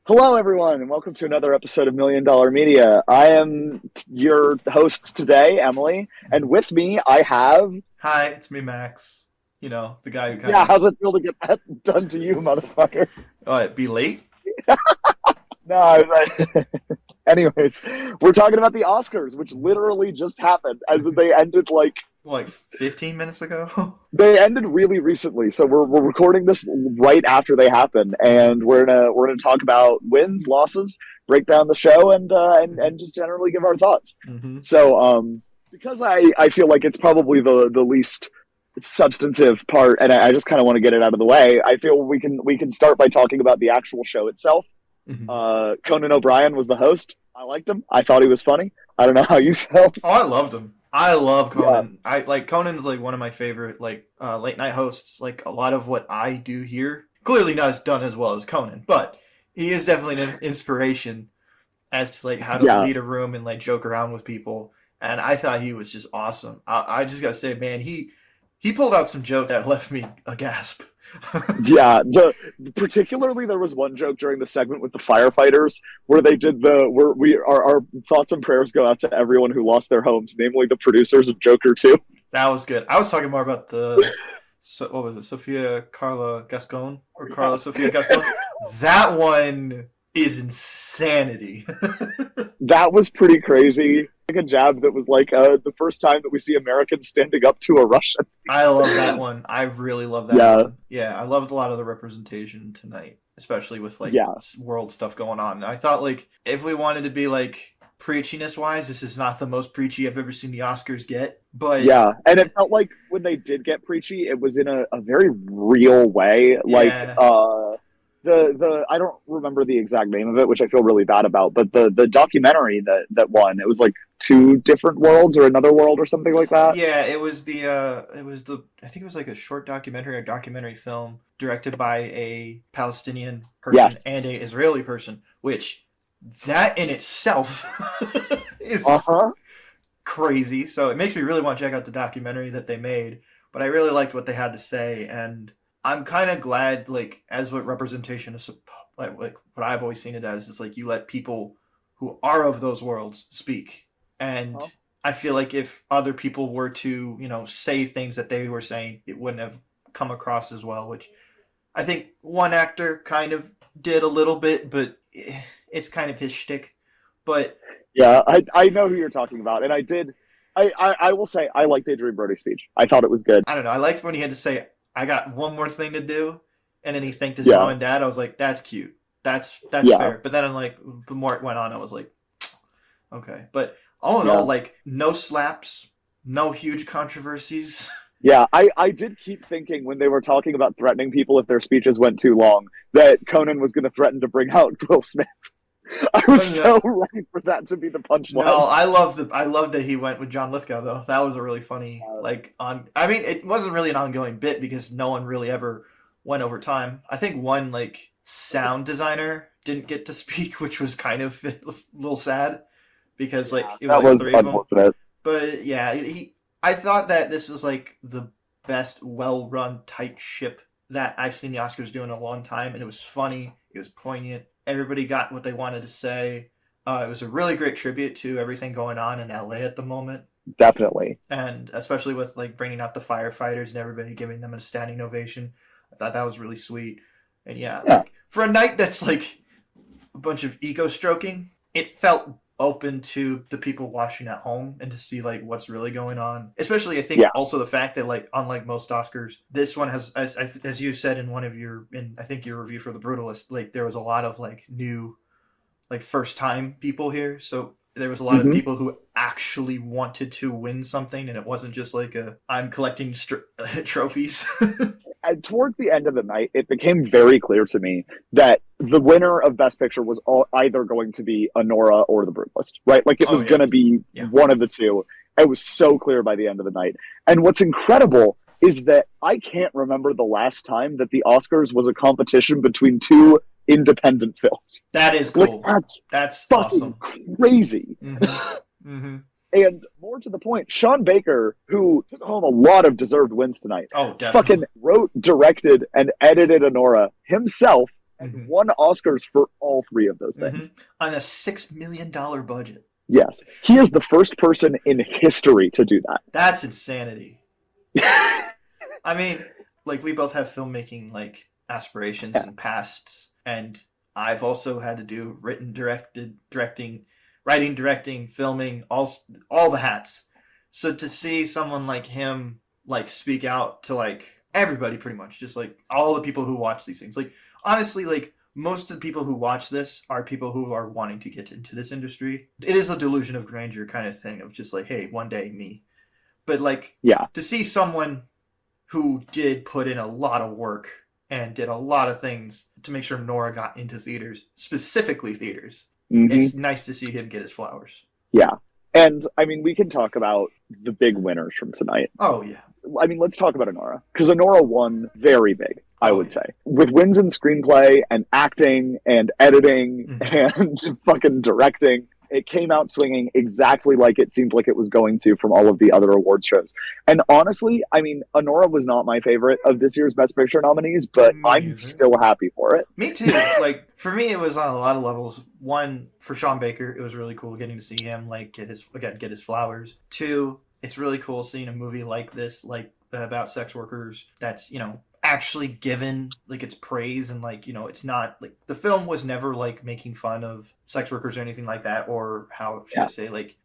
Hello, everyone, and welcome to another episode of Million Dollar Media. I am your host today, Emily, and with me I have. Hi, it's me, Max. The guy who kind Yeah, of how's it feel to get that done to you, motherfucker? be late. No, anyways, we're talking about the Oscars, which literally just happened, as in they ended Like 15 minutes ago. they ended really recently. So we're recording this right after they happened, and we're gonna talk about wins, losses, break down the show, and just generally give our thoughts. hmm So because I feel like it's probably the least substantive part, and I just kind of want to get it out of the way. I feel we can start by talking about the actual show itself. hmm Conan O'Brien was the host. I liked him. I thought he was funny. I don't know how you felt. Oh, I loved him. I love Yeah, Conan. I like Conan's like one of my favorite late night hosts. Like a lot of what I do here, clearly not as done as well as Conan, but he is definitely an inspiration as to like how to yeah, lead a room and like joke around with people. And I thought he was just awesome. I just gotta say, man, he pulled out some joke that left me a gasp. yeah. Particularly there was one joke during the segment with the firefighters where they did where our thoughts and prayers go out to everyone who lost their homes, namely the producers of Joker 2. That was good. I was talking more about what was it, Sofia Carla Gascon or Yeah. Carla Sofia Gascon? That one is insanity. That was pretty crazy. Like a jab that was like the first time that we see Americans standing up to a Russian. I love that one. I really love that Yeah, one. Yeah, I loved a lot of the representation tonight, especially with like yeah, world stuff going on. I thought like if we wanted to be like preachiness wise, this is not the most preachy I've ever seen the Oscars get, but yeah. And it felt like when they did get preachy, it was in a very real way. yeah. The I don't remember the exact name of it, which I feel really bad about, but the documentary that won, it was like two different worlds or another world or something like that. Yeah, it was the I think it was like a short documentary or documentary film directed by a Palestinian person and Yes. a Israeli person, which that in itself is Uh-huh. crazy. So it makes me really want to check out the documentary that they made, but I really liked what they had to say, and I'm kind of glad like as what representation is like what I've always seen it as is like you let people who are of those worlds speak. And Huh? I feel like if other people were to, say things that they were saying, it wouldn't have come across as well, which I think one actor kind of did a little bit, but it's kind of his shtick. But Yeah, I know who you're talking about, and I did. I will say I liked Adrian Brody's speech. I thought it was good. I don't know. I liked when he had to say, "I got one more thing to do," and then he thanked his Yeah, mom and dad. I was like, "That's cute. That's yeah, fair." But then I'm like, the more it went on, I was like, "Okay." But all in all, yeah. like, no slaps, no huge controversies. Yeah, I did keep thinking when they were talking about threatening people if their speeches went too long that Conan was going to threaten to bring out Will Smith. I was so ready for that to be the No, punchline. I love that he went with John Lithgow though. That was a really funny Uh, like on. I mean, it wasn't really an ongoing bit because no one really ever went over time. I think one like sound designer didn't get to speak, which was kind of a little sad because like yeah, it was that like was three of them. unfortunate. But yeah, I thought that this was like the best well-run tight ship that I've seen the Oscars do in a long time, and it was funny. It was poignant. Everybody got what they wanted to say. It was a really great tribute to everything going on in LA at the moment, Definitely. and especially with like bringing out the firefighters and everybody giving them a standing ovation. I thought that was really sweet. And yeah, Yeah, like for a night that's like a bunch of ego stroking, it felt open to the people watching at home and to see like what's really going on. Especially, I think yeah, also the fact that like unlike most Oscars, this one has, as you said in one of in I think your review for the Brutalist, like there was a lot of like new like first time people here. So there was a lot of hmm people who actually wanted to win something, and it wasn't just like a I'm collecting trophies. And towards the end of the night, it became very clear to me that the winner of Best Picture was either going to be Honora or The Brutalist, right? Like it Oh was going yeah, to be yeah. one of the two. It was so clear by the end of the night. And what's incredible is that I can't remember the last time that the Oscars was a competition between two independent films. That is Like cool. that's That's fucking awesome. crazy. Mm-hmm. Mm-hmm. And more to the point, Sean Baker, who took home a lot of deserved wins tonight, Oh, fucking definitely. wrote, directed, and edited Honora himself and won Oscars for all three of those things. On a $6 million budget. Yes. He is the first person in history to do that. That's insanity. I mean, like, we both have filmmaking, like, aspirations and pasts, and I've also had to do writing, directing, filming, all the hats. So to see someone like him, like, speak out to, like, everybody pretty much, just, like, all the people who watch these things. Like, honestly, like, most of the people who watch this are people who are wanting to get into this industry. It is a delusion of grandeur kind of thing of just, like, hey, one day, me. But, like, to see someone who did put in a lot of work and did a lot of things to make sure Nora got into theaters, specifically theaters. It's nice to see him get his flowers. Yeah. And, I mean, we can talk about the big winners from tonight. Oh, yeah. I mean, let's talk about Anora. Because Anora won very big, I would say. With wins in screenplay and acting and editing and fucking directing. It came out swinging exactly like it seemed like it was going to from all of the other award shows. And honestly, I mean, Anora was not my favorite of this year's Best Picture nominees, but I'm still happy for it. Me too. Like, for me, it was on a lot of levels. One, for Sean Baker, it was really cool getting to see him, like, get his flowers. Two, it's really cool seeing a movie like this, like, about sex workers that's, you know, actually given, like, its praise, and, like, you know, it's not, like, the film was never, like, making fun of sex workers or anything like that, or how should I say, like,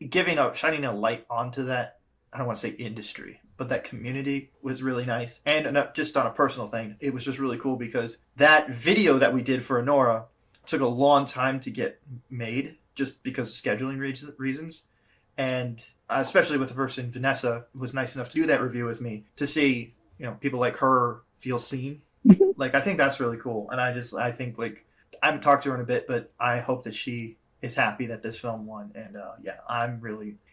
shining a light onto that, I don't want to say industry, but that community was really nice. And just on a personal thing, it was just really cool because that video that we did for Anora took a long time to get made just because of scheduling reasons. And especially with the person, Vanessa, was nice enough to do that review with me, to see, you know, people like her feel seen. Like, I think that's really cool. And I think, like, I haven't talked to her in a bit, but I hope that she is happy that this film won. And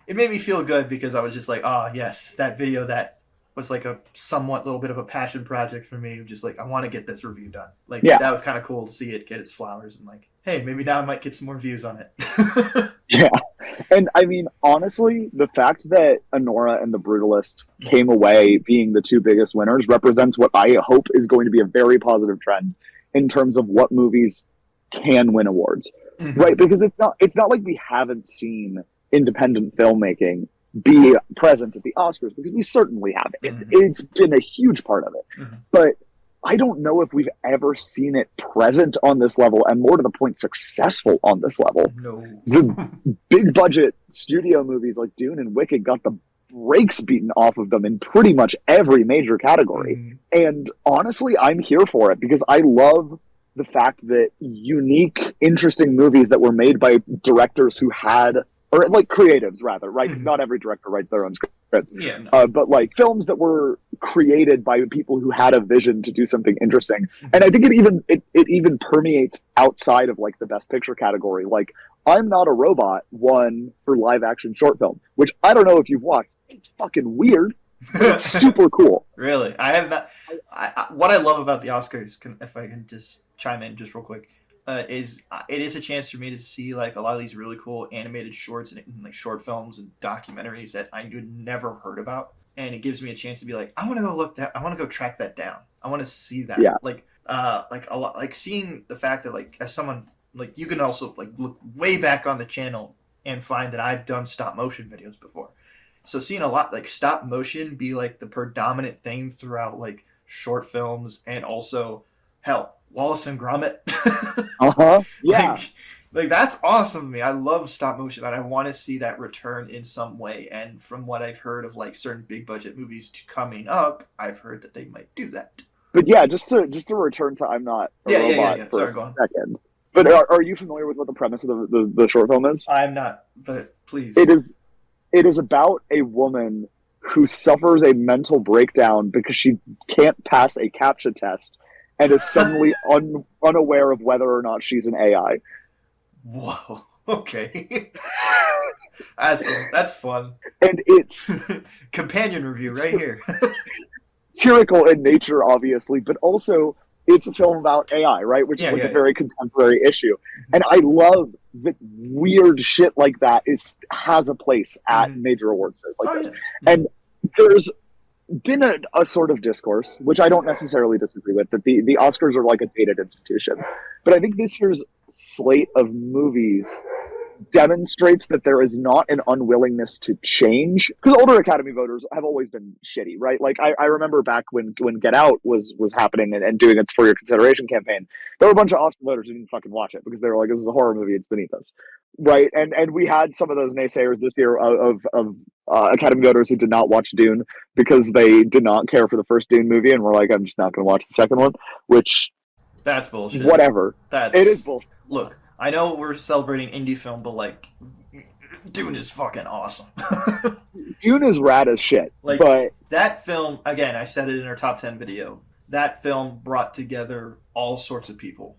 it made me feel good because I was just like, oh yes, that video that was like a somewhat little bit of a passion project for me. Just like, I want to get this review done. Like, that was kind of cool to see it get its flowers, and like, hey, maybe now I might get some more views on it. Yeah. And I mean, honestly, the fact that Anora and The Brutalist came away being the two biggest winners represents what I hope is going to be a very positive trend in terms of what movies can win awards, right? Because it's not like we haven't seen independent filmmaking be present at the Oscars, because we certainly have. It's been a huge part of it. But I don't know if we've ever seen it present on this level, and more to the point, successful on this level. No. The big budget studio movies like Dune and Wicked got the brakes beaten off of them in pretty much every major category. And honestly, I'm here for it because I love the fact that unique, interesting movies that were made by directors who had, or like creatives rather, right? Because not every director writes their own scripts. But like films that were created by people who had a vision to do something interesting. And I think it even permeates outside of like the Best Picture category. Like, I'm Not a Robot won for live action short film, which I don't know if you've watched. It's fucking weird. It's super cool. Really? I have not. What I love about the Oscars, if I can just chime in just real quick, is it is a chance for me to see like a lot of these really cool animated shorts and like short films and documentaries that I would never heard about, and it gives me a chance to be like, I want to go look that, I want to go track that down, I want to see that. Like a lot, like seeing the fact that like as someone like you can also like look way back on the channel and find that I've done stop motion videos before. So seeing a lot like stop motion be like the predominant thing throughout like short films, and also hell, Wallace and Gromit. Yeah. Like that's awesome to me. I love stop motion, and I want to see that return in some way. And from what I've heard of like certain big budget movies coming up, I've heard that they might do that. But yeah, just to return to I'm Not a Robot for Sorry, a second. But are you familiar with what the premise of the short film is? I'm not, but please. It is about a woman who suffers a mental breakdown because she can't pass a CAPTCHA test and is suddenly unaware of whether or not she's an AI. Whoa. Okay. That's fun. And it's companion review right here. satirical in nature, obviously, but also it's a film about AI, right? Which is a very contemporary issue. And I love that weird shit like that has a place at major awards shows like this. And there's been a sort of discourse, which I don't necessarily disagree with, that the Oscars are like a dated institution. But I think this year's slate of movies demonstrates that there is not an unwillingness to change, because older Academy voters have always been shitty, right? Like I remember back when Get Out was happening and doing its for your consideration campaign, there were a bunch of Oscar voters who didn't fucking watch it because they were like, this is a horror movie, it's beneath us, right? And we had some of those naysayers this year of Academy voters who did not watch Dune because they did not care for the first Dune movie and were like, I'm just not going to watch the second one, which That's bullshit. whatever. It is bullshit. Look, I know we're celebrating indie film, but like, Dune is fucking awesome. Dune is rad as shit. Like, but that film, again, I said it in our top 10 video. That film brought together all sorts of people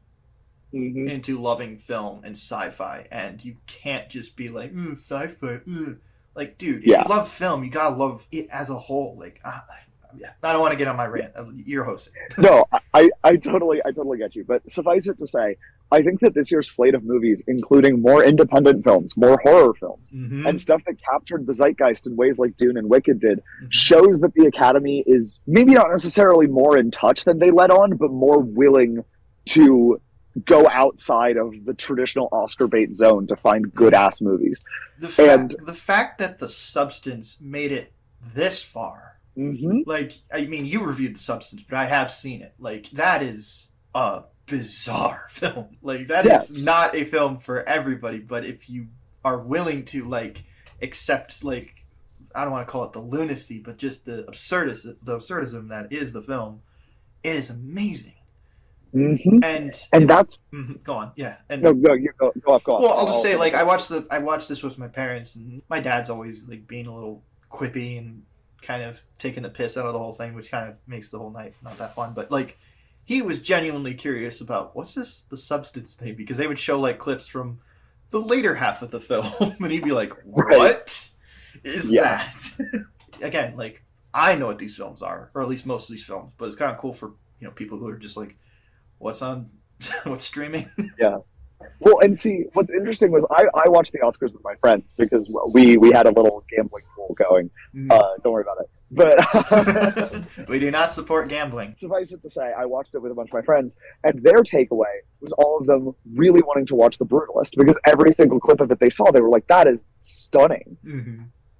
into loving film and sci-fi, and you can't just be like, sci-fi. Like, dude, if you love film, you gotta love it as a whole. Like, yeah, I don't want to get on my rant. You're hosting. No, I totally get you. But suffice it to say, I think that this year's slate of movies, including more independent films, more horror films, and stuff that captured the zeitgeist in ways like Dune and Wicked did, shows that the Academy is maybe not necessarily more in touch than they let on, but more willing to go outside of the traditional Oscar bait zone to find good ass movies. The fact that The Substance made it this far, like, I mean, you reviewed The Substance, but I have seen it. Like, that is a bizarre film. Like, that is not a film for everybody, but if you are willing to, like, accept, like, I don't want to call it the lunacy, but just the absurdism that is the film, it is amazing. And that's go on, yeah. And no, you go off. Well, I'll just say, like, I watched this with my parents, and my dad's always like being a little quippy and kind of taking the piss out of the whole thing, which kind of makes the whole night not that fun. But like, he was genuinely curious about what's The Substance thing, because they would show like clips from the later half of the film, and he'd be like, "What is that?" Again, like, I know what these films are, or at least most of these films, but it's kind of cool for people who are just like, what's streaming? Yeah. Well, and see, what's interesting was I watched the Oscars with my friends because we had a little gambling pool going. Don't worry about it. But we do not support gambling. Suffice it to say, I watched it with a bunch of my friends, and their takeaway was all of them really wanting to watch The Brutalist because every single clip of it they saw, they were like, that is stunning.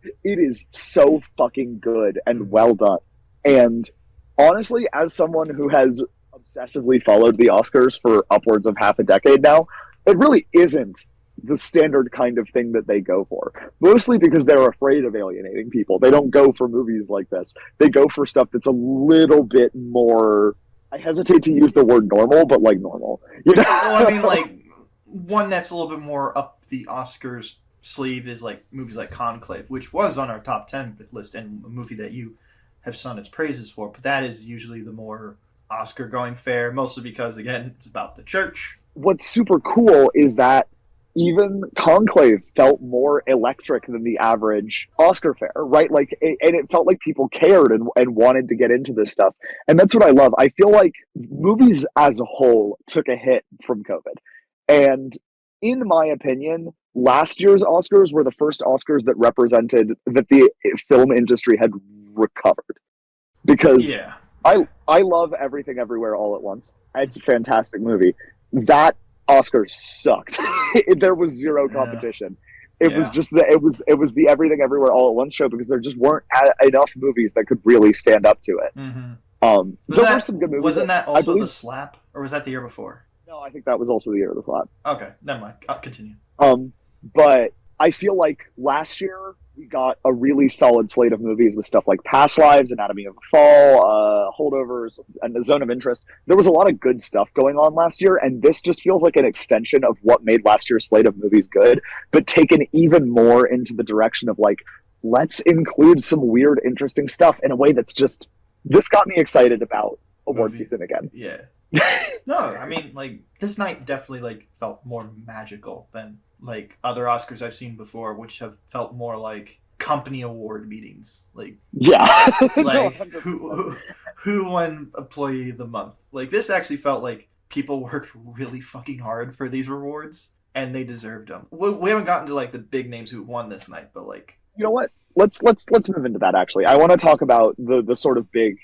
It is so fucking good and well done. And honestly, as someone who has obsessively followed the Oscars for upwards of half a decade now, it really isn't the standard kind of thing that they go for. Mostly because they're afraid of alienating people. They don't go for movies like this. They go for stuff that's a little bit more, I hesitate to use the word normal, but like normal. Well, I mean, like, one that's a little bit more up the Oscars sleeve is like movies like Conclave, which was on our top 10 list and a movie that you have sung its praises for, but that is usually the more Oscar going fare, mostly because, again, it's about the church. What's super cool is that even Conclave felt more electric than the average Oscar fare, right? Like, and it felt like people cared and wanted to get into this stuff. And that's what I love. I feel like movies as a whole took a hit from COVID. And in my opinion, last year's Oscars were the first Oscars that represented that the film industry had recovered. Because I love Everything Everywhere All at Once. It's a fantastic movie. That Oscar sucked. There was zero competition. It was just it was the Everything Everywhere All at Once show because there just weren't enough movies that could really stand up to it. There were some good movies. Wasn't that also The Slap, or was that the year before? No, I think that was also the year of The Slap. Okay, never mind. I'll continue. But I feel like last year we got a really solid slate of movies with stuff like Past Lives, Anatomy of a Fall, Holdovers, and The Zone of Interest. There was a lot of good stuff going on last year, and this just feels like an extension of what made last year's slate of movies good, but taken even more into the direction of, like, let's include some weird, interesting stuff in a way that's just... This got me excited about award season again. Yeah. No, I mean, like, this night definitely, like, felt more magical than, like, other Oscars I've seen before, which have felt more like company award meetings. Like, like who won Employee of the Month? Like, this actually felt like people worked really fucking hard for these rewards, and they deserved them. We haven't gotten to, like, the big names who won this night, but, like... You know what? let's move into that. Actually, I want to talk about the sort of big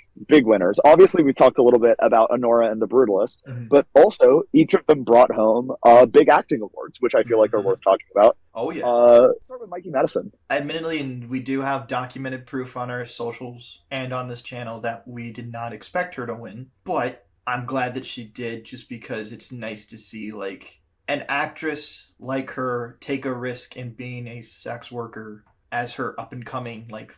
winners. Obviously, we've talked a little bit about Honora and The Brutalist, Mm-hmm. but also each of them brought home big acting awards, which I feel like are Mm-hmm. worth talking about. Oh yeah. Let's start with Mikey Madison. Admittedly, and we do have documented proof on our socials and on this channel that we did not expect her to win, but I'm glad that she did, just because it's nice to see like an actress like her take a risk in being a sex worker as her up and coming like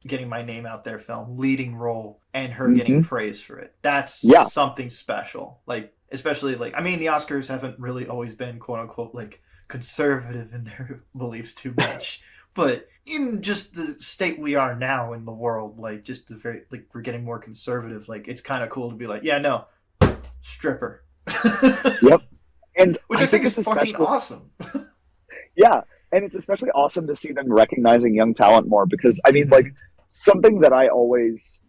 getting my name out there film leading role, and her getting Mm-hmm. praise for it. That's Yeah. something special. Like, especially like, I mean, the Oscars haven't really always been quote unquote like conservative in their beliefs too much. But in just the state we are now in the world, like just the very like we're getting more conservative. Like, it's kind of cool to be like, yeah, no, stripper. Yep. And Which I think is it's fucking especially awesome. yeah, and it's especially awesome to see them recognizing young talent more because I mean, like Mhm. something that I always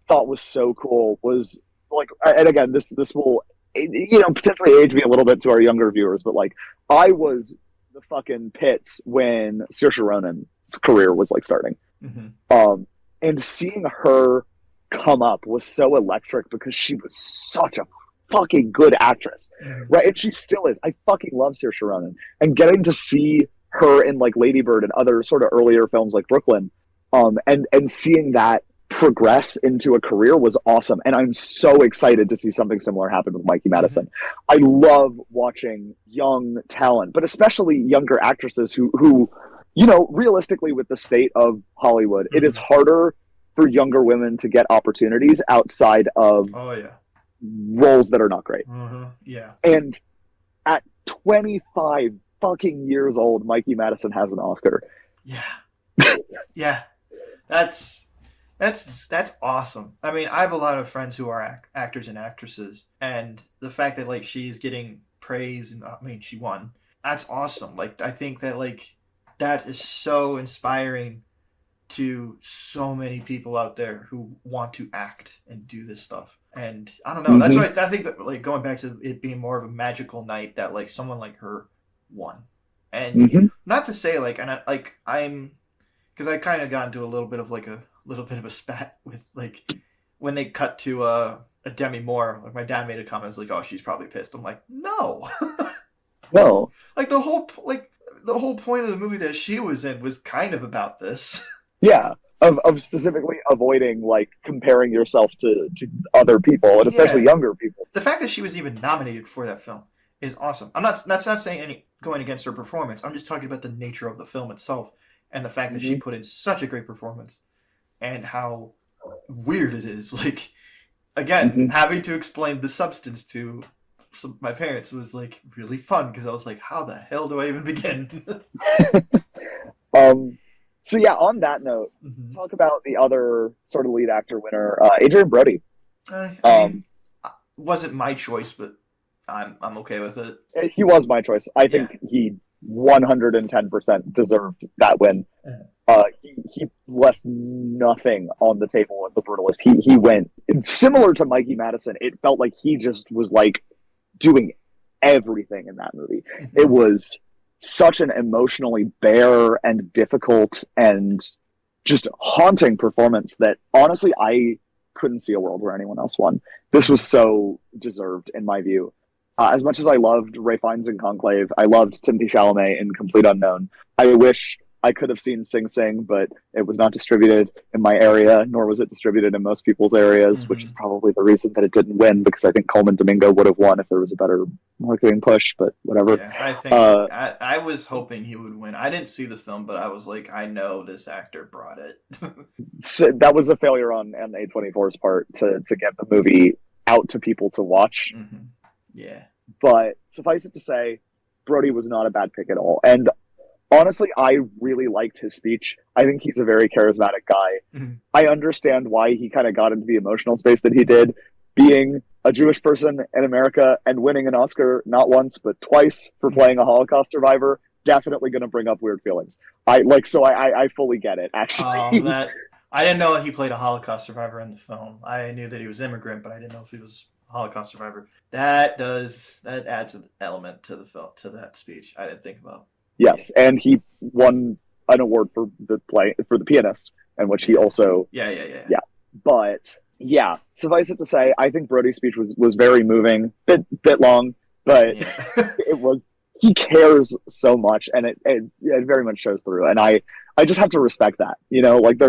thought was so cool was like, and again, this will potentially age me a little bit to our younger viewers, but like I was the fucking pits when Saoirse Ronan's career was like starting, Mhm. um, and seeing her come up was so electric because she was such a fucking good actress, Mhm. right? And she still is. I fucking love Saoirse Ronan, and getting to see her in like Lady Bird and other sort of earlier films like Brooklyn, and seeing that progress into a career was awesome. And I'm so excited to see something similar happen with Mikey Mhm. Madison. I love watching young talent, but especially younger actresses who realistically with the state of Hollywood, it is Mhm. harder for younger women to get opportunities outside of Oh yeah. roles that are not great. Yeah. And at 25 fucking years old, Mikey Madison has an Oscar. Yeah. Yeah. That's that's awesome. I mean, I have a lot of friends who are actors and actresses, and the fact that like she's getting praise, and I mean she won. That's awesome. Like, I think that like that is so inspiring to so many people out there who want to act and do this stuff. And I don't know. That's Mm-hmm. why I think that, like, going back to it being more of a magical night, that like someone like her won. And Mm-hmm. not to say like, and I'm because I kind of got into a little bit of like a little bit of a spat with like when they cut to a Demi Moore. Like, my dad made a comment, like, "Oh, she's probably pissed." I'm like, no. No. Like, the whole point of the movie that she was in was kind of about this. Yeah. Of specifically avoiding like comparing yourself to other people and especially Yeah. younger people. The fact that she was even nominated for that film is awesome. I'm not that's not saying any going against her performance. I'm just talking about the nature of the film itself, and the fact that she Mm-hmm. put in such a great performance, and how weird it is. Like, again, Mm-hmm. having to explain the substance to my parents was like really fun, because I was like, how the hell do I even begin? So yeah, on that note, Mhm. talk about the other sort of lead actor winner, Adrian Brody. I Um, mean, it wasn't my choice, but I'm okay with it. he was my choice. I Yeah. think he 110% deserved that win. Mhm. He left nothing on the table with The Brutalist. He went similar to Mikey Madison. It felt like he just was like doing everything in that movie. It Mhm. was such an emotionally bare and difficult and just haunting performance that honestly I couldn't see a world where anyone else won. This was Mhm. so deserved in my view. As much as I loved Ray Fiennes in Conclave, I loved Timothy Chalamet in Complete Unknown. I wish I could have seen Sing Sing, but it was not distributed in my area, nor was it distributed in most people's areas, which is Mhm. probably the reason that it didn't win, because I think Coleman Domingo would have won if there was a better marketing push, but whatever. Yeah, I think Uh, I was hoping he would win. I didn't see the film, but I was like, I know this actor brought it. so that was a failure on A24's part to get the movie out to people to watch. Hmm. Yeah. But suffice it to say, Brody was not a bad pick at all. And honestly, I really liked his speech. I think he's a very charismatic guy. Hmm. I understand why he kind of got into the emotional space that he did, being a Jewish person in America and winning an Oscar not once but twice for playing a Holocaust survivor. Definitely going to bring up weird feelings. I fully get it. Actually, That I didn't know that he played a Holocaust survivor in the film. I knew that he was immigrant, but I didn't know if he was a Holocaust survivor. That adds an element to the film, to that speech. I didn't think about. Yeah. yes, and he won an award for the pianist, in which he also yeah. But yeah, suffice it to say, I think Brody's speech was very moving, bit long, but Yeah. it was. He cares so much, and it very much shows through. And I just have to respect that. Like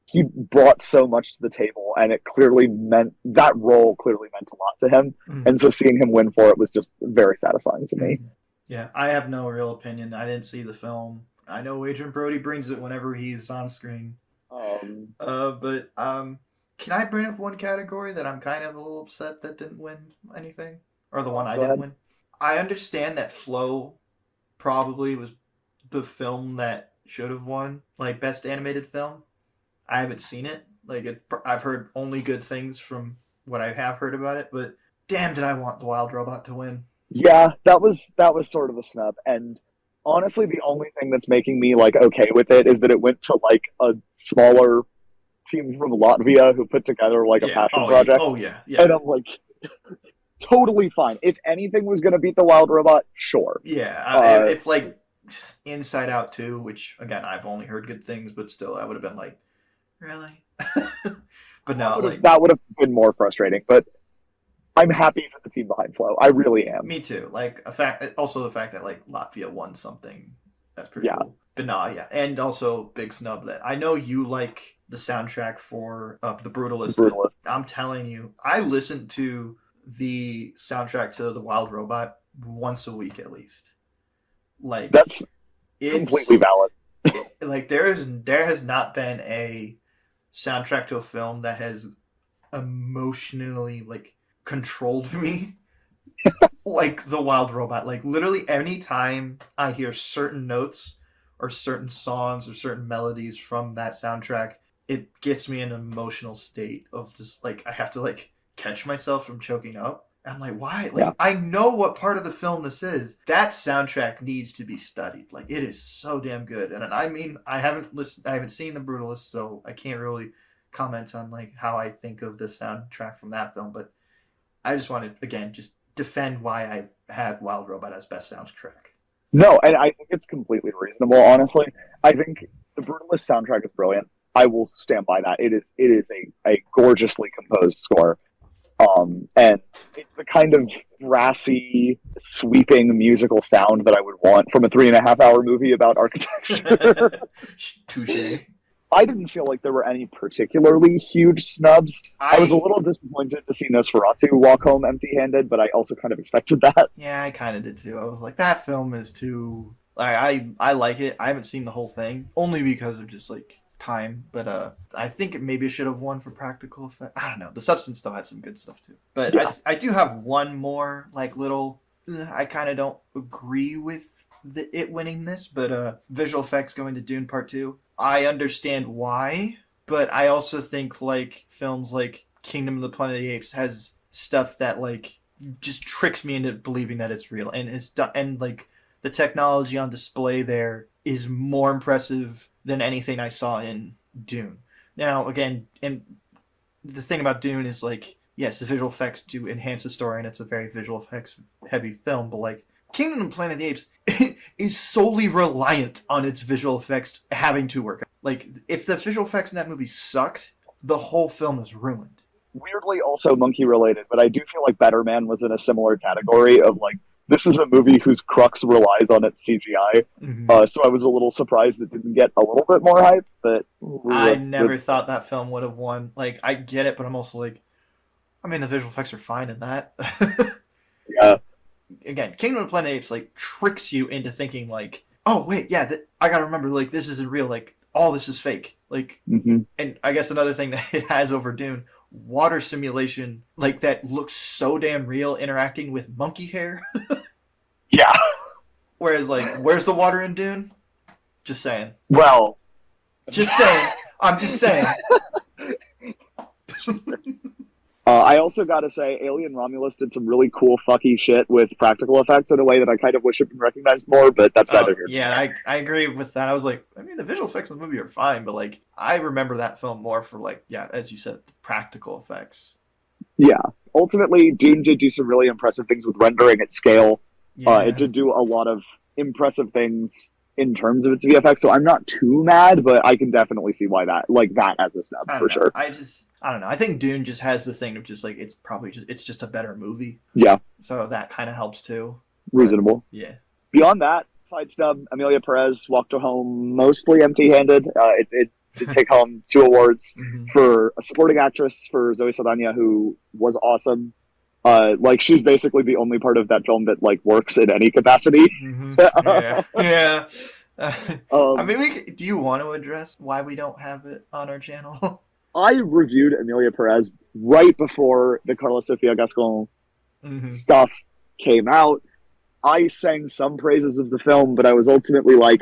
he brought so much to the table, and it clearly meant that role clearly meant a lot to him. Mhm. And so seeing him win for it was just very satisfying to me. Yeah, I have no real opinion. I didn't see the film. I know Adrian Brody brings it whenever he's on screen. But can I bring up one category that I'm kind of a little upset that didn't win anything, or the one I didn't win? I understand that Flow probably was the film that should have won, like best animated film. I haven't seen it. I've heard only good things from what I have heard about it. But damn, did I want The Wild Robot to win? Yeah, that was sort of a snub. And honestly, the only thing that's making me like okay with it is that it went to like a smaller team from Latvia who put together like a passion project. Yeah. And I'm like, totally fine. If anything was going to beat The Wild Robot, sure. Yeah, if like Inside Out 2, which again I've only heard good things, but still I would have been like, really? But no, that would have been more frustrating. But I'm happy for the team behind Flow. I really am. Me too. Like also the fact that like Latvia won something, that's pretty cool. But no, yeah, and also big snub that I know you like the soundtrack for The Brutalist. I'm telling you, I listened to the soundtrack to The Wild Robot once a week at least. Like that's completely valid. Like there has not been a soundtrack to a film that has emotionally like controlled me like The Wild Robot. Like literally any time I hear certain notes or certain songs or certain melodies from that soundtrack, it gets me in an emotional state of just like I have to like catch myself from choking up. I'm like, why? Like I know what part of the film this is. That soundtrack needs to be studied. Like it is so damn good. And I mean, I haven't seen The Brutalist, so I can't really comment on like how I think of the soundtrack from that film, but I just wanted again just defend why I have Wild Robot as best soundtrack. No, and I think it's completely reasonable, honestly. I think the Brutalist soundtrack is brilliant. I will stand by that. It is a gorgeously composed score. And it's the kind of brassy, sweeping musical sound that I would want from a 3.5-hour movie about architecture. Touche. I didn't feel like there were any particularly huge snubs. I was a little disappointed to see Nosferatu walk home empty-handed, but I also kind of expected that. Yeah, I kind of did too. I was like, that film is too... I like it. I haven't seen the whole thing, only because of just like time, but I think maybe it should have won for practical effect. I don't know. The Substance still had some good stuff too. But yeah. I do have one more like little... I kind of don't agree with it winning this, but visual effects going to Dune Part 2. I understand why, but I also think like films like Kingdom of the Planet of the Apes has stuff that like just tricks me into believing that it's real, and it's done, and like the technology on display there is more impressive than anything I saw in Dune. Now, again, and the thing about Dune is like, yes, the visual effects do enhance the story, and it's a very visual effects heavy film, but like Kingdom of the Planet of the Apes is solely reliant on its visual effects having to work. Like, if the visual effects in that movie sucked, the whole film is ruined. Weirdly also monkey related, but I do feel like Better Man was in a similar category of like, this is a movie whose crux relies on its CGI. Mm-hmm. So I was a little surprised it didn't get a little bit more hype, but... I never thought that film would have won. Like, I get it, but I'm also like, I mean, the visual effects are fine in that. Yeah. Again, Kingdom of the Planet of the Apes like tricks you into thinking like, oh wait, yeah, I gotta remember like this isn't real. Like all this is fake. Like, and I guess another thing that it has over Dune, water simulation like that looks so damn real interacting with monkey hair. Yeah. Whereas like, where's the water in Dune? Just saying. Well. Just saying. I'm just saying. I also got to say, Alien Romulus did some really cool fucky shit with practical effects in a way that I kind of wish had been recognized more, but that's neither here. Yeah, I agree with that. I was like, I mean, the visual effects in the movie are fine, but like, I remember that film more for like, yeah, as you said, the practical effects. Yeah. Ultimately, Dune did do some really impressive things with rendering at scale. Yeah. It did do a lot of impressive things in terms of its VFX, so I'm not too mad, but I can definitely see why that as a snub I for don't know. sure. I don't know. I think Dune just has the thing of just like it's just a better movie. Yeah, So that kind of helps too. But reasonable. yeah. Beyond that, fight snub. Amelia Perez walked home mostly empty-handed. It did take home 2 awards Mm-hmm. for a supporting actress for Zoe Saldana, who was awesome. Like she's basically the only part of that film that like works in any capacity. Mm-hmm. Yeah. Yeah. I um, mean, do you want to address why we don't have it on our channel? I reviewed Amelia Perez right before the Carla Sofia Gascon Mm-hmm. stuff came out. I sang some praises of the film, but I was ultimately like,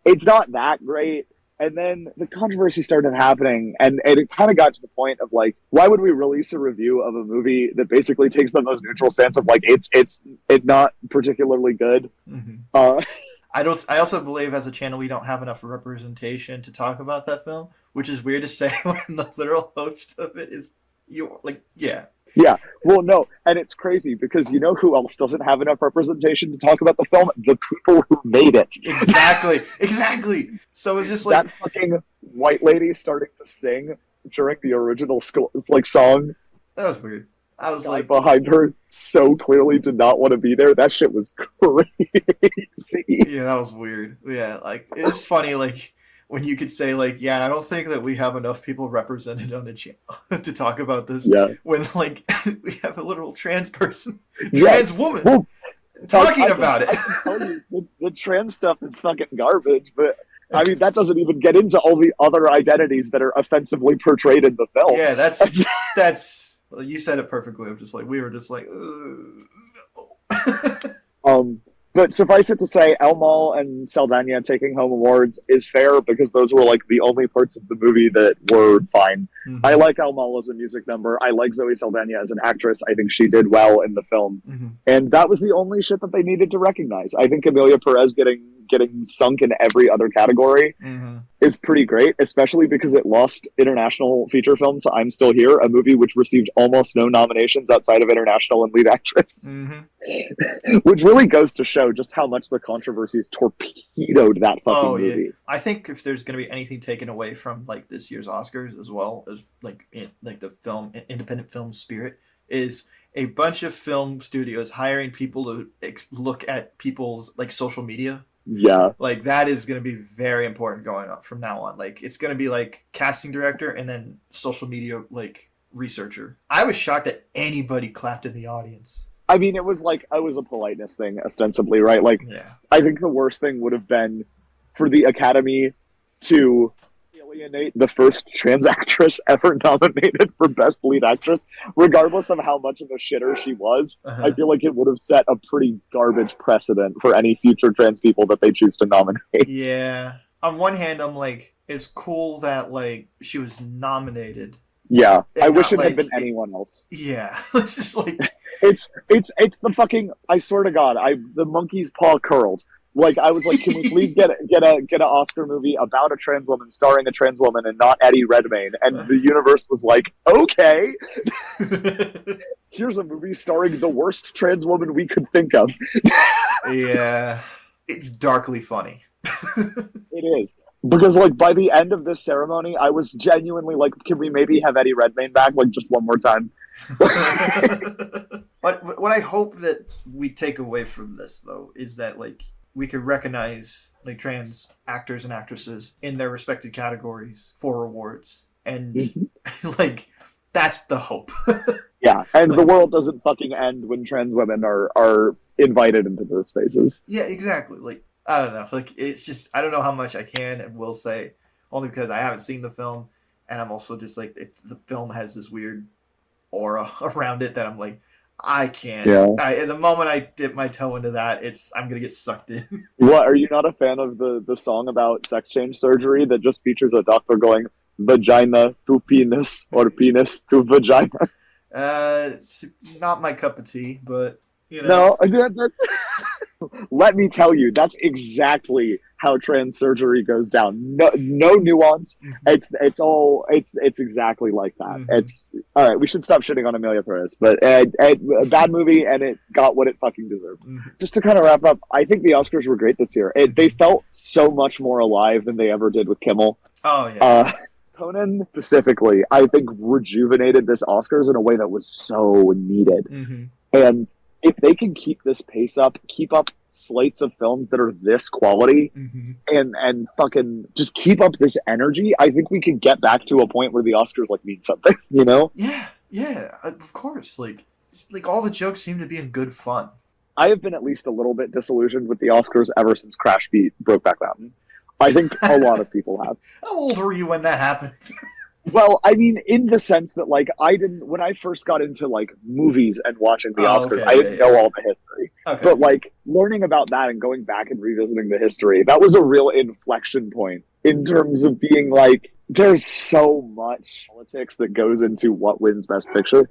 it's not that great. And then the controversy started happening, and it kind of got to the point of like, why would we release a review of a movie that basically takes the most neutral stance of like, it's not particularly good. Mm-hmm. Uh, I also believe as a channel we don't have enough representation to talk about that film, which is weird to say when the literal host of it is you. Like, yeah. Yeah, well, no, and it's crazy because you know who else doesn't have enough representation to talk about the film? The people who made it. Exactly. So it's just like that fucking white lady starting to sing during the original school, like song. that was weird. I was like, behind her so clearly did not want to be there. That shit was crazy. yeah, that was weird. Yeah, like it's funny, like when you could say, like, yeah, I don't think that we have enough people represented on the channel to talk about this. Yeah. When like we have a literal trans person, Yes. trans woman Well, talking about it. I can tell you, the trans stuff is fucking garbage, but I mean, that doesn't even get into all the other identities that are offensively portrayed in the film. Yeah, that's. Well, you said it perfectly. I'm just like we were just like. But suffice it to say, El Mal and Saldana taking home awards is fair because those were like the only parts of the movie that were fine. Mm-hmm. I like El Mal as a music number. I like Zoe Saldana as an actress. I think she did well in the film. Mm-hmm. And that was the only shit that they needed to recognize. I think Amelia Perez getting sunk in every other category Mm-hmm. is pretty great, especially because it lost international feature film to I'm Still Here, a movie which received almost no nominations outside of international and lead actress. Mm-hmm. Which really goes to show just how much the controversies torpedoed that fucking movie. Yeah. I think if there's going to be anything taken away from like this year's Oscars as well as like the film independent film spirit is a bunch of film studios hiring people to look at people's like social media. Yeah. Like that is going to be very important going on from now on. Like it's going to be like casting director and then social media like researcher. I was shocked that anybody clapped in the audience. I mean, it was a politeness thing, ostensibly, right? Like, yeah. I think the worst thing would have been for the Academy to alienate the first trans actress ever nominated for Best Lead Actress, regardless of how much of a shitter she was. Uh-huh. I feel like it would have set a pretty garbage precedent for any future trans people that they choose to nominate. Yeah. On one hand, I'm like, it's cool that like she was nominated. Yeah, And I wish not, it had like, been anyone else. Yeah, it's just like It's the fucking. I swear to God, the monkey's paw curled. Like I was like, can we please get an Oscar movie about a trans woman starring a trans woman and not Eddie Redmayne? And the universe was like, okay, here's a movie starring the worst trans woman we could think of. yeah, it's darkly funny. It is. Because like by the end of this ceremony, I was genuinely like, can we maybe have Eddie Redmayne back like just one more time? But what I hope that we take away from this though is that like we could recognize like trans actors and actresses in their respective categories for awards, and like that's the hope. Yeah, and the world doesn't fucking end when trans women are invited into those spaces. Yeah, exactly. Like I don't know. Like it's just I don't know how much I can and will say, only because I haven't seen the film, and I'm also just like the film has this weird aura around it that I'm like I can't. Yeah. The moment I dip my toe into that, I'm gonna get sucked in. What, are you not a fan of the song about sex change surgery that just features a doctor going vagina to penis or penis to vagina? It's not my cup of tea, but you know. No, Let me tell you, that's exactly how trans surgery goes down. No, no nuance. Mm-hmm. It's exactly like that. Mm-hmm. It's all right. We should stop shitting on Amelia Perez, but a bad movie, and it got what it fucking deserved. Mm-hmm. Just to kind of wrap up, I think the Oscars were great this year. They felt so much more alive than they ever did with Kimmel. Oh yeah. Conan specifically, I think rejuvenated this Oscars in a way that was so needed. Mm-hmm. And if they can keep this pace up, keep up slates of films that are this quality, Mm-hmm. and fucking just keep up this energy, I think we could get back to a point where the Oscars like mean something, you know? Yeah, of course. Like all the jokes seem to be in good fun. I have been at least a little bit disillusioned with the Oscars ever since Crash beat Brokeback Mountain. I think a lot of people have. How old were you when that happened? Well, I mean, in the sense that, like, I didn't, when I first got into, like, movies and watching the Oscars, Okay, I didn't know all the history. Okay. But, like, learning about that and going back and revisiting the history, that was a real inflection point in terms of being like, there's so much politics that goes into what wins Best Picture.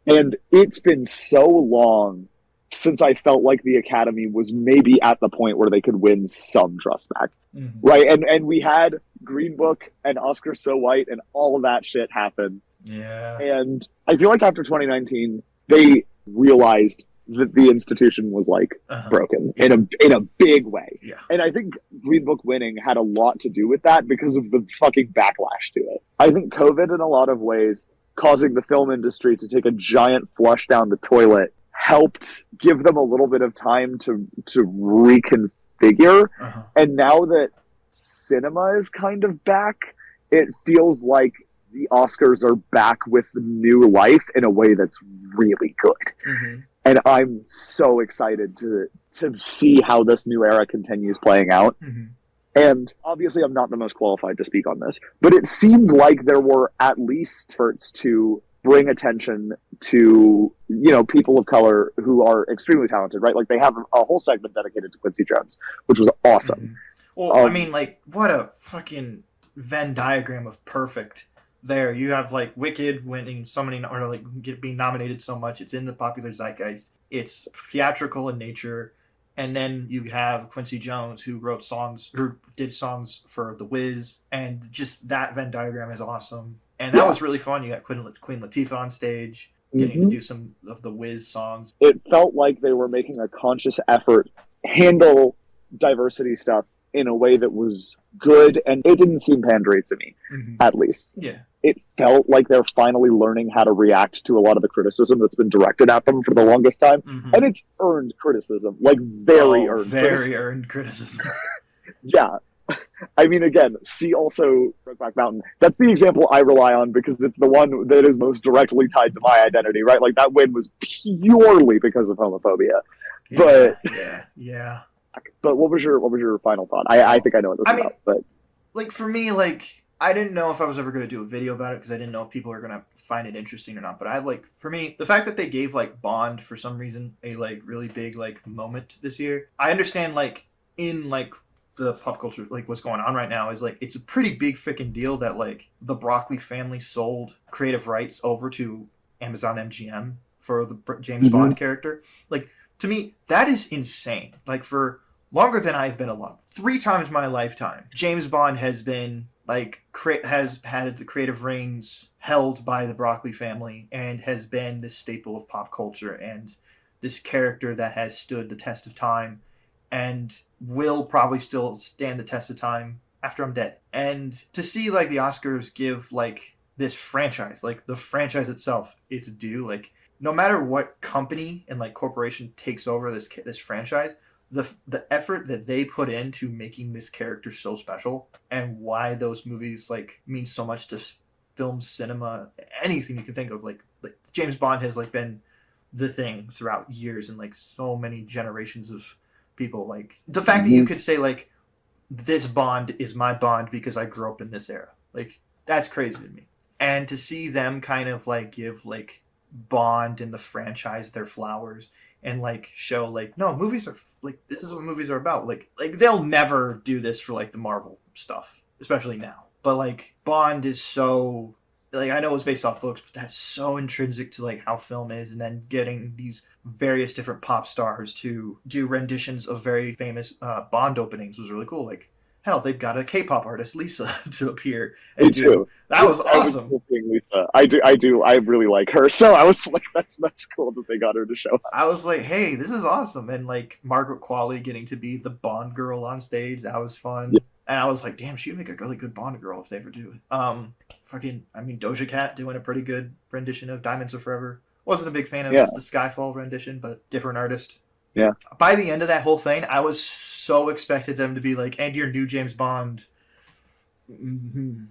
And it's been so long since I felt like the Academy was maybe at the point where they could win some trust back. Mm-hmm. Right? And we had Green Book and Oscar So White and all of that shit happen. Yeah. And I feel like after 2019, they realized that the institution was like broken in a big way. Yeah. And I think Green Book winning had a lot to do with that because of the fucking backlash to it. I think COVID in a lot of ways causing the film industry to take a giant flush down the toilet helped give them a little bit of time to reconfigure. And now that cinema is kind of back, it feels like the Oscars are back with new life in a way that's really good. Mm-hmm. And I'm so excited to see how this new era continues playing out. Mm-hmm. And obviously I'm not the most qualified to speak on this, but it seemed like there were at least efforts to bring attention to, you know, people of color who are extremely talented, right? Like they have a whole segment dedicated to Quincy Jones, which was awesome. Mm-hmm. Well, I mean, like, what a fucking Venn diagram of perfect there. You have, like, Wicked winning so many, or, like, being nominated so much. It's in the popular zeitgeist. It's theatrical in nature. And then you have Quincy Jones, who did songs for The Wiz. And just that Venn diagram is awesome. And that was really fun. You got Queen Latifah on stage, getting to do some of the Wiz songs. It felt like they were making a conscious effort to handle diversity stuff in a way that was good, and it didn't seem pandery to me, at least. Yeah. It felt like they're finally learning how to react to a lot of the criticism that's been directed at them for the longest time. And it's earned criticism, like very earned criticism. Yeah. I mean, again, see also Brokeback Mountain. That's the example I rely on because it's the one that is most directly tied to my identity, right? Like that win was purely because of homophobia. Yeah. But what was your final thought? I think I know what this is about, but like for me, like I didn't know if I was ever going to do a video about it because I didn't know if people were going to find it interesting or not. But for me, the fact that they gave like Bond for some reason a like really big like moment this year. I understand like in like the pop culture, like what's going on right now is like it's a pretty big freaking deal that like the Broccoli family sold creative rights over to Amazon MGM for the James Bond character. Like to me, that is insane. Like for longer than I've been alive, 3 times in my lifetime, James Bond has been like has had the creative reins held by the Broccoli family and has been this staple of pop culture and this character that has stood the test of time and will probably still stand the test of time after I'm dead. And to see like the Oscars give like this franchise, like the franchise itself, its due, like no matter what company and like corporation takes over this franchise, the effort that they put into making this character so special and why those movies like mean so much to film, cinema, anything you can think of, like James Bond has like been the thing throughout years and like so many generations of people. Like the fact that you could say like this Bond is my Bond because I grew up in this era, like that's crazy to me. And to see them kind of like give like Bond and the franchise their flowers and like show like no, movies are like this is what movies are about. Like they'll never do this for like the Marvel stuff, especially now. But like Bond is so like I know it was based off books, but that's so intrinsic to like how film is, and then getting these various different pop stars to do renditions of very famous Bond openings was really cool. Like hell, they've got a K-pop artist Lisa to appear Me and do too. that was I was awesome. seeing Lisa. I really like her. So I was like, that's cool that they got her to show up. I was like, hey, this is awesome, and like Margaret Qualley getting to be the Bond girl on stage, that was fun. Yeah. And I was like, damn, she'd make a really good Bond girl if they ever do it. I mean, Doja Cat doing a pretty good rendition of Diamonds Are Forever. Wasn't a big fan of Yeah. the Skyfall rendition, but different artist. Yeah. By the end of that whole thing, I was so expected them to be like, and your new James Bond. Mm-hmm.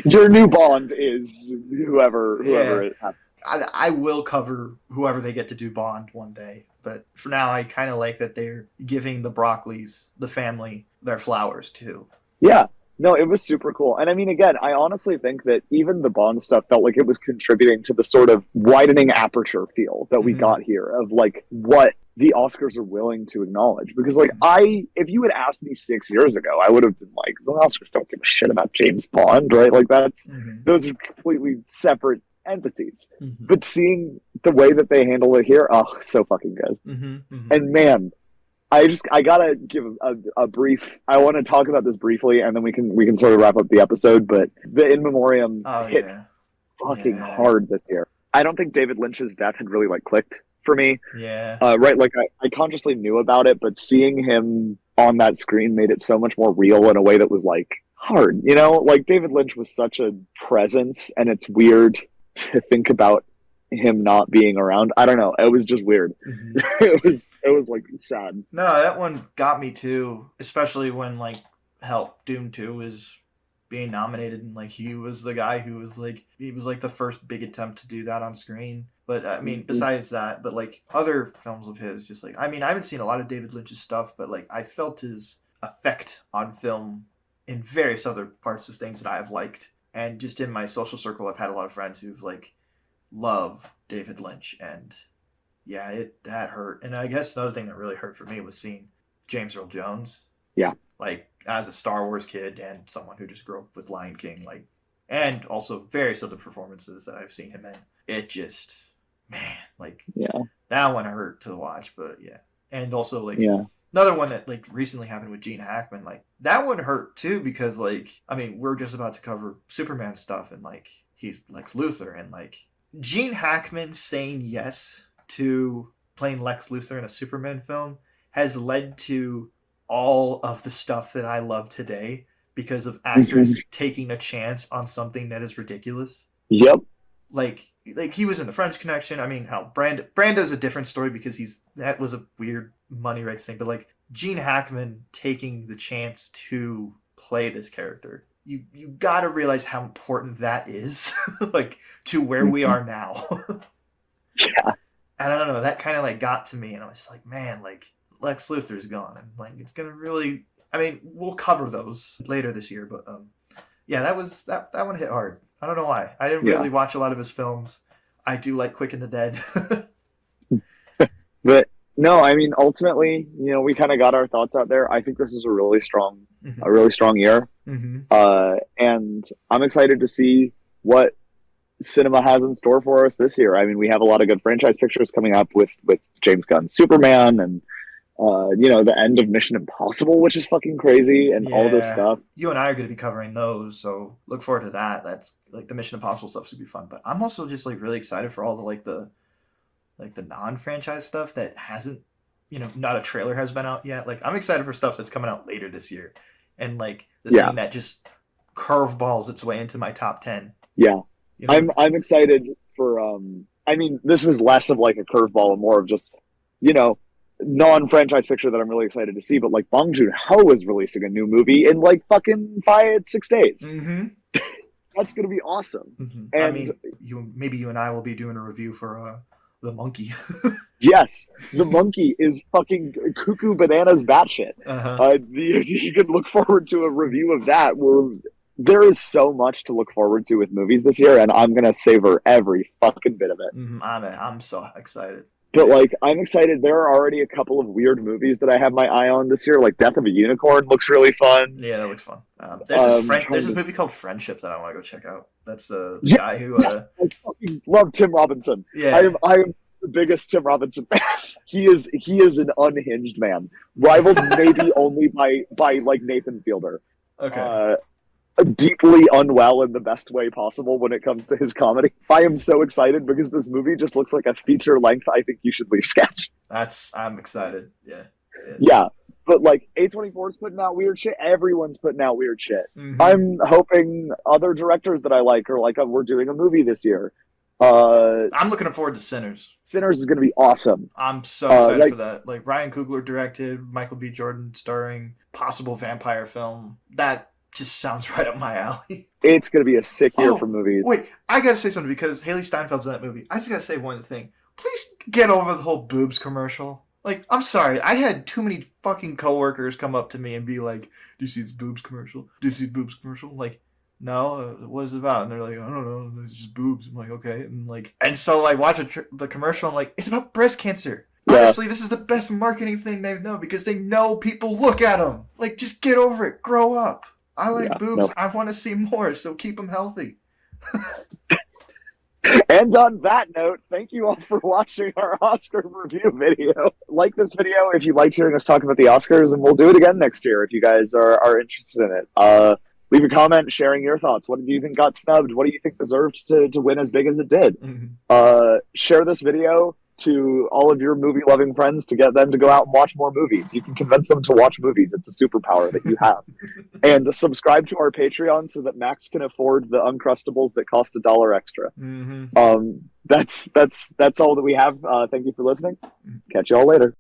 Your new Bond is whoever it happens. I will cover whoever they get to do Bond one day. But for now, I kind of like that they're giving the Broccoli's, the family, their flowers too. Yeah. No, it was super cool. And I mean, again, I honestly think that even the Bond stuff felt like it was contributing to the sort of widening aperture feel that we got here of like what the Oscars are willing to acknowledge. Because like if you had asked me 6 years ago, I would have been like, the Oscars don't give a shit about James Bond, right? Like those are completely separate entities. But seeing the way that they handle it here, oh, so fucking good. And man, I gotta give a brief. I want to talk about this briefly, and then we can sort of wrap up the episode. But the In Memoriam hit fucking hard this year. I don't think David Lynch's death had really like clicked for me. Yeah. Right. Like I consciously knew about it, but seeing him on that screen made it so much more real in a way that was like hard. You know, like David Lynch was such a presence, and it's weird to think about him not being around. I don't know. It was just weird. It was like sad. No, that one got me too, especially when like Doom 2 is being nominated, and like he was the guy who was like the first big attempt to do that on screen. But I mean, besides that, but like other films of his, just like I mean, I haven't seen a lot of David Lynch's stuff, but like I felt his effect on film in various other parts of things that I have liked. And just in my social circle, I've had a lot of friends who've like love David Lynch, and yeah, that hurt. And I guess another thing that really hurt for me was seeing James Earl Jones. Yeah. Like as a Star Wars kid and someone who just grew up with Lion King, like, and also various other performances that I've seen him in. It just, man, like, that one hurt to watch, but yeah. And also like, another one that like recently happened with Gene Hackman, like that one hurt too, because like, I mean, we're just about to cover Superman stuff, and like he's Lex Luthor, and like Gene Hackman saying yes to playing Lex Luthor in a Superman film has led to all of the stuff that I love today because of actors taking a chance on something that is ridiculous. Yep. Like he was in The French Connection. I mean, how Brando's a different story because that was a weird money rights thing, but like Gene Hackman taking the chance to play this character. You got to realize how important that is, like to where we are now. Yeah. And I don't know, that kind of like got to me, and I was just like, man, like Lex Luthor's gone, and like it's gonna really. I mean, we'll cover those later this year, but yeah, that one hit hard. I don't know why. I didn't really watch a lot of his films. I do like Quick and the Dead. But no, I mean, ultimately, you know, we kind of got our thoughts out there. I think this is a really strong year. And I'm excited to see what cinema has in store for us this year. I mean, we have a lot of good franchise pictures coming up with James Gunn's Superman, and you know, the end of Mission Impossible, which is fucking crazy, and all this stuff. You and I are going to be covering those, so look forward to that. That's like the Mission Impossible stuff's going to be fun. But I'm also just like really excited for all the the non-franchise stuff that hasn't, you know, not a trailer has been out yet. Like I'm excited for stuff that's coming out later this year, and like the thing that just curveballs its way into my top 10. Yeah, you know? I'm excited for. I mean, this is less of like a curveball and more of just, you know, non-franchise picture that I'm really excited to see. But like Bong Joon-ho is releasing a new movie in like fucking 6 days. That's gonna be awesome. And I mean, you and I will be doing a review for The Monkey. Yes, The Monkey is fucking cuckoo bananas batshit. You can look forward to a review of that. Where there is so much to look forward to with movies this year, and I'm gonna savor every fucking bit of it. I'm so excited. But like, I'm excited. There are already a couple of weird movies that I have my eye on this year. Like Death of a Unicorn looks really fun. Yeah, that looks fun. There's this To, movie called Friendship that I want to go check out. That's the yeah, guy who yes, I fucking love Tim Robinson. yeah. I am the biggest Tim Robinson fan. He is an unhinged man, rivaled maybe only by like Nathan Fielder. Okay. Uh, Deeply unwell in the best way possible when it comes to his comedy. I am so excited because this movie just looks like a feature length I think you should leave sketch. I'm excited. Yeah. Yeah. But like A24 is putting out weird shit. Everyone's putting out weird shit. Mm-hmm. I'm hoping other directors that I like are like, we're doing a movie this year. I'm looking forward to Sinners. Sinners is going to be awesome. I'm so excited for that. Like Ryan Coogler directed, Michael B. Jordan starring, possible vampire film. That just sounds right up my alley. It's going to be a sick year for movies. Wait, I gotta say something because Haley Steinfeld's in that movie. I just gotta say one thing. Please get over the whole boobs commercial. Like, I'm sorry, I had too many fucking coworkers come up to me and be like, "Do you see this boobs commercial? Do you see the boobs commercial?" Like, no, what is it about? And they're like, "I don't know, it's just boobs." I'm like, okay, and so like watch the commercial. I'm like, it's about breast cancer. Yeah. Honestly, this is the best marketing thing they know because they know people look at them. Like, just get over it, grow up. I like boobs. No. I want to see more, so keep them healthy. And on that note, thank you all for watching our Oscar review video. Like this video if you liked hearing us talk about the Oscars, and we'll do it again next year if you guys are interested in it. Leave a comment sharing your thoughts. What do you think got snubbed? What do you think deserved to win as big as it did? Mm-hmm. Share this video to all of your movie-loving friends to get them to go out and watch more movies. You can convince them to watch movies. It's a superpower that you have. And subscribe to our Patreon so that Max can afford the Uncrustables that cost $1 extra. Mm-hmm. That's all that we have. Thank you for listening. Catch you all later.